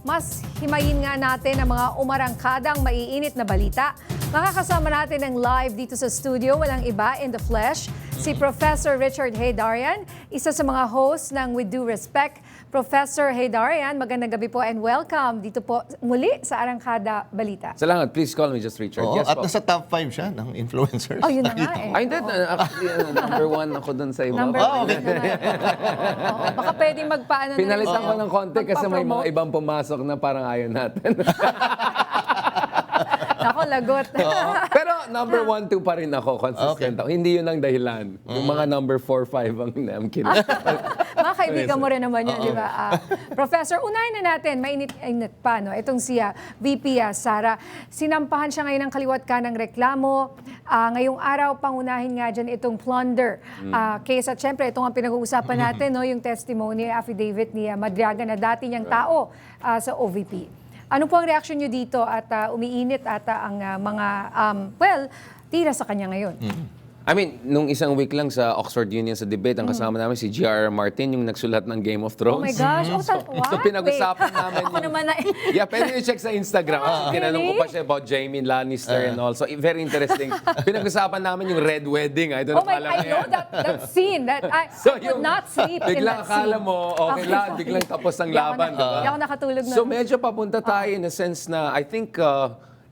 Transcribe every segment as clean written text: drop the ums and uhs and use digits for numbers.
mas himayin nga natin ang mga umarangkadang maiinit na balita. Makakasama natin ng live dito sa studio, walang iba, in the flesh, si Professor Richard Heydarian, isa sa mga hosts ng With Due Respect. Professor Heydarian, magandang gabi po and welcome dito po muli sa Arangkada Balita. Salamat. Please call me just Richard. Oo, Yes at po. nasa top 5 siya ng influencers. Oh, yun na nga Nakita eh. ko. Ay, hindi. Actually, number one ako dun sa iba. Number Oh, one okay. na nga. Oo, baka pwedeng magpaano na rin Pinalitan ko sa'yo. ng konti kasi may mga Magpa-promote. ibang pumasok na parang ayaw natin. Ako, lagot. Pero number 1, 2 pa rin ako. Consistent ako. Hindi yun ang dahilan. Yung mga number 4, 5 ang I'm kidding. Mga kaibigan mo rin naman yun, di ba? Professor, unahin na natin, mainit pa, no? Itong si VP Sara, sinampahan siya ngayon ng kaliwat ka ng reklamo. Ngayong araw, pangunahin nga dyan itong plunder case. At syempre, ito nga pinag-uusapan natin, no? Yung testimony, affidavit ni Madriaga na dati niyang tao sa OVP. Ano po ang reaksyon niyo dito at umiinit ata ang mga, tira sa kanya ngayon? I mean, nung isang week lang sa Oxford Union sa debate, ang kasama namin si G.R.R. Martin, yung nagsulat ng Game of Oh Thrones. my gosh. What? So pinag-usapan Wait. namin Ako naman na... Yeah, pwede nyo check sa Instagram. Tinanong ko pa siya about Jaime Lannister and all. So very interesting. Pinag-usapan namin yung Red Wedding. I don't Oh my, I know that scene. That I could not sleep in biglang that scene. akala mo, okay lang, biglang tapos ang Hindi ako laban. diba? Hindi ako nakatulog na. So medyo papunta tayo in a sense na I think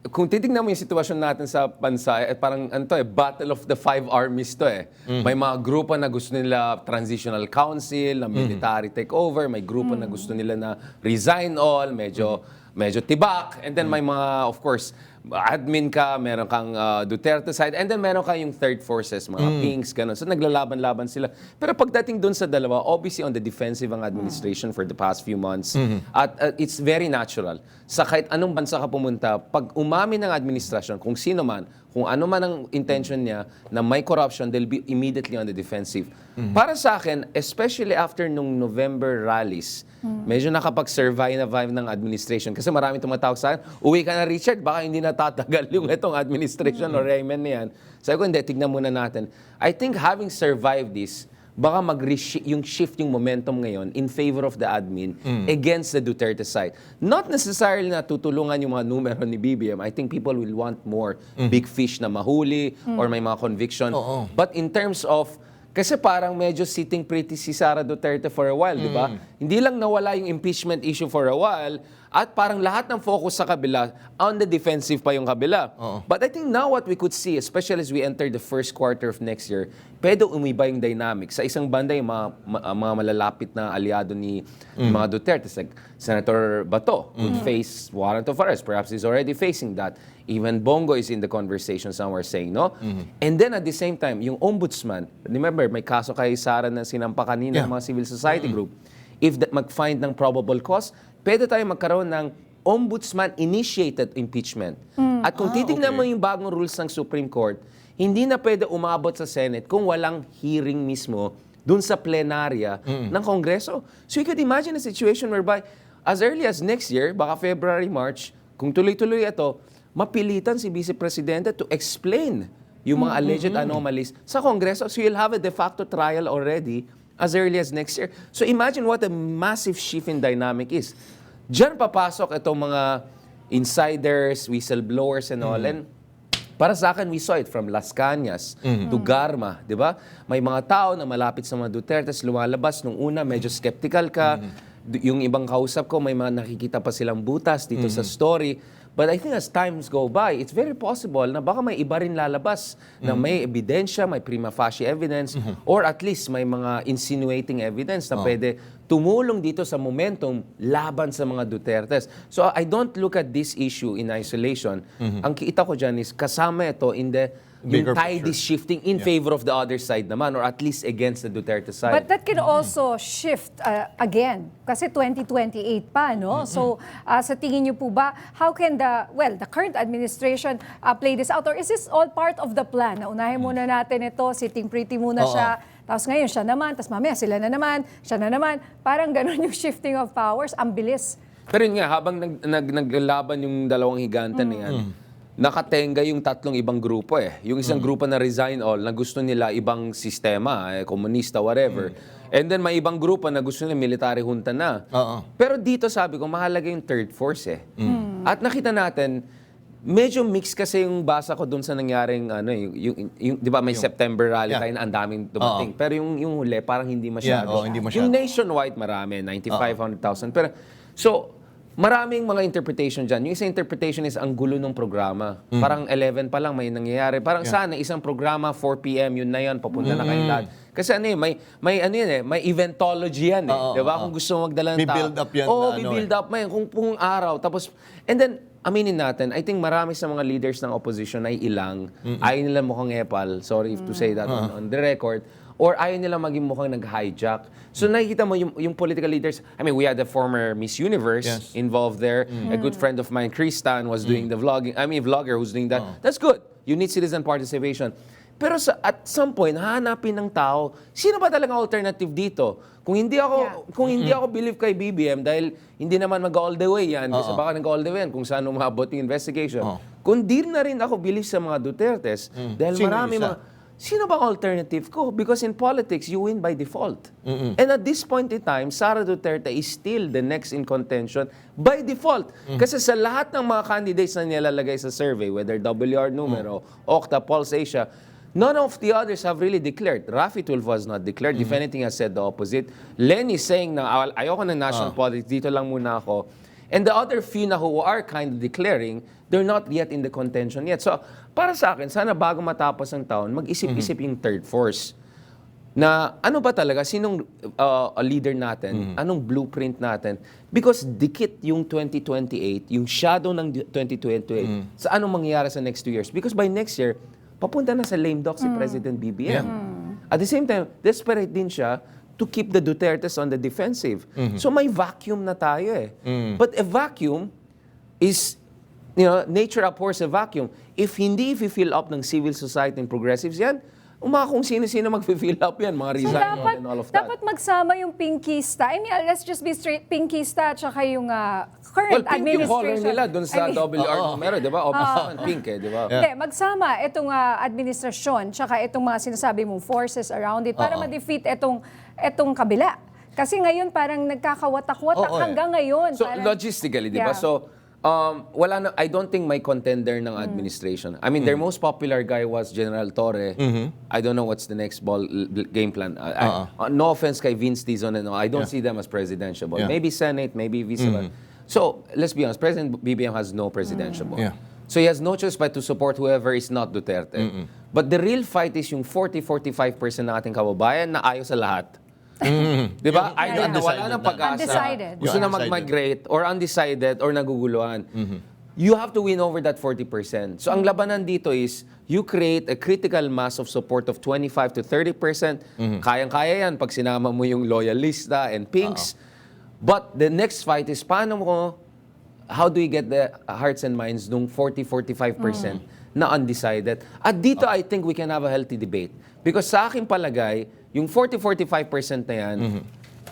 kung titignan mo yung sitwasyon natin sa bansa, parang battle of the 5 armies to eh. May mga grupo na gusto nila transitional council, na military takeover, may grupo na gusto nila na resign all, medyo tibak, and then may mga, of course, admin ka, meron kang Duterte side, and then meron kang yung third forces, mga pinks, gano'n. So naglalaban-laban sila. Pero pagdating dun sa dalawa, obviously on the defensive ang administration for the past few months. At it's very natural. Sa kahit anong bansa ka pumunta, pag umamin ng administrasyon, kung sino man, kung ano man ang intention niya na may corruption, they'll be immediately on the defensive. Para sa akin, especially after nung November rallies, medyo nakapag-survive ng administration. Kasi marami tumatawag sa akin, uwi ka na Richard, baka hindi na tatagal yung itong administration o Raymond na yan. Sabi ko, hindi, tignan muna natin. I think having survived this, baka yung shift yung momentum ngayon in favor of the admin against the Duterte side. Not necessarily na tutulungan yung mga numero ni BBM. I think people will want more big fish na mahuli or may mga conviction. But in terms of kasi parang medyo sitting pretty si Sara Duterte for a while, di ba? Hindi lang nawala yung impeachment issue for a while at parang lahat ng focus sa kabila, on the defensive pa yung kabila. But I think now what we could see, especially as we enter the first quarter of next year, pwede umiba yung dynamic. Sa isang banda, yung mga malalapit na aliado ni mga Duterte, like Senator Bato, would face warrant of arrest. Perhaps he's already facing that. Even Bongo is in the conversation, some were saying, no? And then at the same time, yung ombudsman, remember, may kaso kay Sara na sinampa kanina ng mga civil society group. If mag-find ng probable cause, pwede tayo magkaroon ng ombudsman-initiated impeachment. At kung titignan mo yung bagong rules ng Supreme Court, hindi na pwede umabot sa Senate kung walang hearing mismo dun sa plenarya ng Kongreso. So you could imagine a situation whereby as early as next year, baka February, March, kung tuloy-tuloy ito, mapilitan si Vice Presidente to explain yung mga alleged anomalies sa Kongreso. So you'll have a de facto trial already as early as next year. So imagine what a massive shift in dynamic is. Diyan papasok itong mga insiders, whistleblowers and all. And para sa akin, we saw it from Las Cañas to Garma, di ba? May mga tao na malapit sa mga Dutertes lumalabas. Nung una, medyo skeptical ka. Yung ibang kausap ko, may mga nakikita pa silang butas dito sa story. But I think as times go by, it's very possible na baka may iba rin lalabas na may ebidensya, may prima facie evidence, or at least may mga insinuating evidence na pwede tumulong dito sa momentum laban sa mga Dutertes. So I don't look at this issue in isolation. Ang kita ko dyan is kasama ito in the yung Bigger tide picture. is shifting in favor of the other side naman, or at least against the Duterte side. But that can also shift again kasi 2028 pa, no? So sa tingin niyo po ba, how can the current administration play this out, or is this all part of the plan? Unahin muna natin ito, sitting pretty muna siya, tapos ngayon siya naman, tapos mamaya sila na naman, siya na naman. Parang ganun yung shifting of powers, ang bilis. Pero yun nga, habang naglalaban yung dalawang higante na yan, nakatenga yung tatlong ibang grupo eh. Yung isang grupo na resign all, na gusto nila ibang sistema, komunista, whatever. And then may ibang grupo na gusto nila military junta na. Oo. Pero dito sabi ko, mahalaga yung third force eh. At nakita natin, medyo mix kasi yung basa ko dun sa nangyaring, di ba may September rally Yeah. tayo na ang daming dumating. Pero yung huli, parang hindi masyado. hindi masyado. Yung nationwide, marami, 95,000, 100,000. Pero, so, maraming mga interpretation dyan. Yung isang interpretation is ang gulo ng programa. Parang 11 pa lang may nangyayari. Parang sana isang programa, 4 p.m., yun na yun, papunta na kayo lahat. Kasi may eventology yan eh. Di ba? Kung gusto mo magdala ng May build up yan Oo, na may ano build up mo yan. Kung araw. Tapos, and then, aminin natin, I think marami sa mga leaders ng opposition ay ilang, ayaw nila mukhang epal, sorry to say that on the record, or ayaw nila maging mukhang nag-hijack. So nakikita mo yung political leaders, I mean, we had the former Miss Universe Yes. involved there. A good friend of mine, Kristan, was doing the vlogger who's doing that. That's good. You need citizen participation. Pero at some point, hahanapin ng tao, sino ba talaga alternative dito? Kung hindi ako believe kay BBM dahil hindi naman mag-all the way yan, kasi baka nag-all the way yan kung saan umabot yung investigation. Kung di na rin ako believe sa mga Dutertes, dahil Sino marami isa? sino bang alternative ko? Because in politics, you win by default. And at this point in time, Sara Duterte is still the next in contention by default. Kasi sa lahat ng mga candidates na nilalagay sa survey, whether WR Numero, Okta, Pulse Asia, none of the others have really declared. Rafi Tulfo has not declared. If anything, has said the opposite. Len is saying na ayoko ng national politics, dito lang muna ako. And the other few na who are kind of declaring, they're not yet in the contention yet. So, para sa akin, sana bago matapos ang taon, mag-isip-isip yung third force. Na ano ba talaga, sinong leader natin, anong blueprint natin. Because dikit yung 2028, yung shadow ng 2028, sa anong mangyayari sa next 2 years. Because by next year, papunta na sa lame duck si President BBM. At the same time, desperate din siya to keep the Dutertes on the defensive. So may vacuum na tayo eh. But a vacuum is, nature abhors a vacuum. If hindi i-fill up ng civil society and progressives yan, kung sino-sino mag-fill up yan, mga So resign dapat, and all of that. dapat magsama yung pinkista. I mean, let's just be straight, pinkista at saka yung current Well, pink yung color administration. nila dun sa I mean, WR numero, di ba? Obvious pink eh, di ba? Hindi, magsama itong administrasyon tsaka itong mga sinasabi mong forces around it para ma-defeat itong kabila. Kasi ngayon parang nagkakawatak-watak hanggang ngayon. So, Parang- logistically, di ba? Yeah. So, I don't think may contender ng administration. I mean, their most popular guy was General Torre. I don't know what's the next game plan. No offense kay Vince Dizon and all. I don't see them as presidential. Yeah. Maybe Senate, maybe vice versa. So, let's be honest. President BBM has no presidential ball. Yeah. So, he has no choice but to support whoever is not Duterte. But the real fight is yung 40-45% ng ating kababayan na ayaw sa lahat. Di ba? Either Yeah. nawala ng pag-asa, Undecided. gusto na Undecided. mag-migrate, or undecided, or naguguluhan. You have to win over that 40%. So ang labanan dito is, you create a critical mass of support of 25 to 30%. Kayang-kaya yan pag sinama mo yung loyalista and pinks. But the next fight is, how do we get the hearts and minds nung 40-45% na undecided? At dito, I think we can have a healthy debate. Because sa aking palagay, yung 40-45% na yan,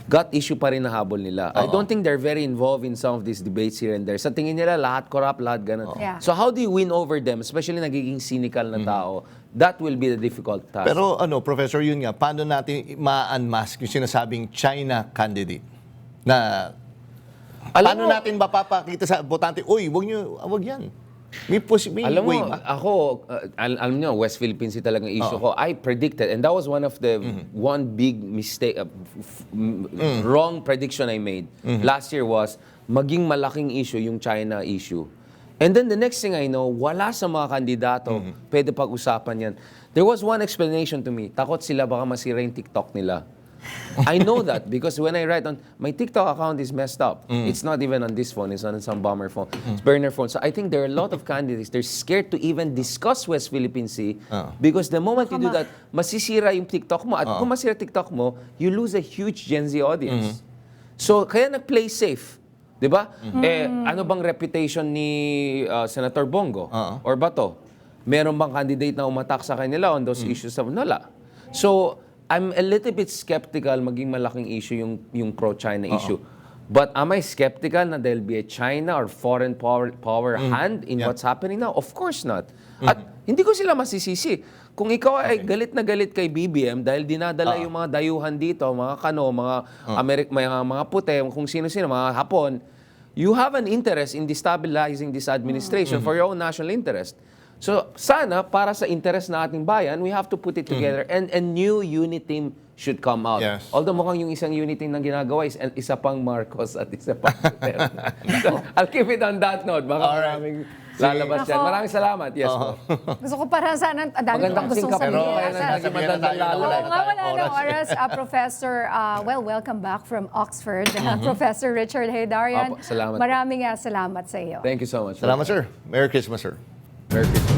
gut issue pa rin na habol nila. I don't think they're very involved in some of these debates here and there. Sa tingin nila, lahat corrupt, lahat ganun. Yeah. So how do you win over them, especially nagiging cynical na tao? That will be the difficult task. Pero Professor, yun nga, paano natin ma-unmask yung sinasabing China candidate? Na paano natin mapapakita sa botante, uy, wag yan. May Alam mo, way ba? ako, alam nyo, West Philippine Sea talagang issue ko. I predicted, and that was one of the one big mistake, wrong prediction I made last year was, maging malaking issue yung China issue. And then the next thing I know, wala sa mga kandidato, pwede pag-usapan yan. There was one explanation to me, takot sila baka masira yung TikTok nila. I know that because when I write on, my TikTok account is messed up. It's not even on this phone. It's on some bomber phone. It's burner phone. So I think there are a lot of candidates. They're scared to even discuss West Philippine Sea because the moment you do that, masisira yung TikTok mo. At kung masira TikTok mo, you lose a huge Gen Z audience. So kaya nag-play safe. Di ba? Ano bang reputation ni Senator Bongo or Bato? Meron bang candidate na umatak sa kanila on those issues? Wala. So, I'm a little bit skeptical maging malaking issue yung pro-China issue. But am I skeptical na there'll be a China or foreign power hand in what's happening now? Of course not. At hindi ko sila masisisi. kung ikaw ay galit na galit kay BBM dahil dinadala yung mga dayuhan dito, mga Kano, mga mga puti, kung sino-sino, mga Hapon, you have an interest in destabilizing this administration for your own national interest. So, sana, para sa interest na ating bayan, we have to put it together and a new unit team should come out. Yes. Although mukhang yung isang unit team na ginagawa is isa pang Marcos at isa pang Duterte. So, I'll keep it on that note. Baka maraming lalabas yan. Ako- Maraming salamat. Yes po. Gusto ko para sana, ang dami ko Magandang pang gustong singkap, sabihin. pero kaya Asa- naging madaldal lalo. Oo nga, wala na oras. Professor, welcome back from Oxford. Professor Richard Heydarian. Opo, salamat. Maraming salamat sa iyo. Thank you so much. Salamat, sir. Merry Christmas, sir. Merry Christmas.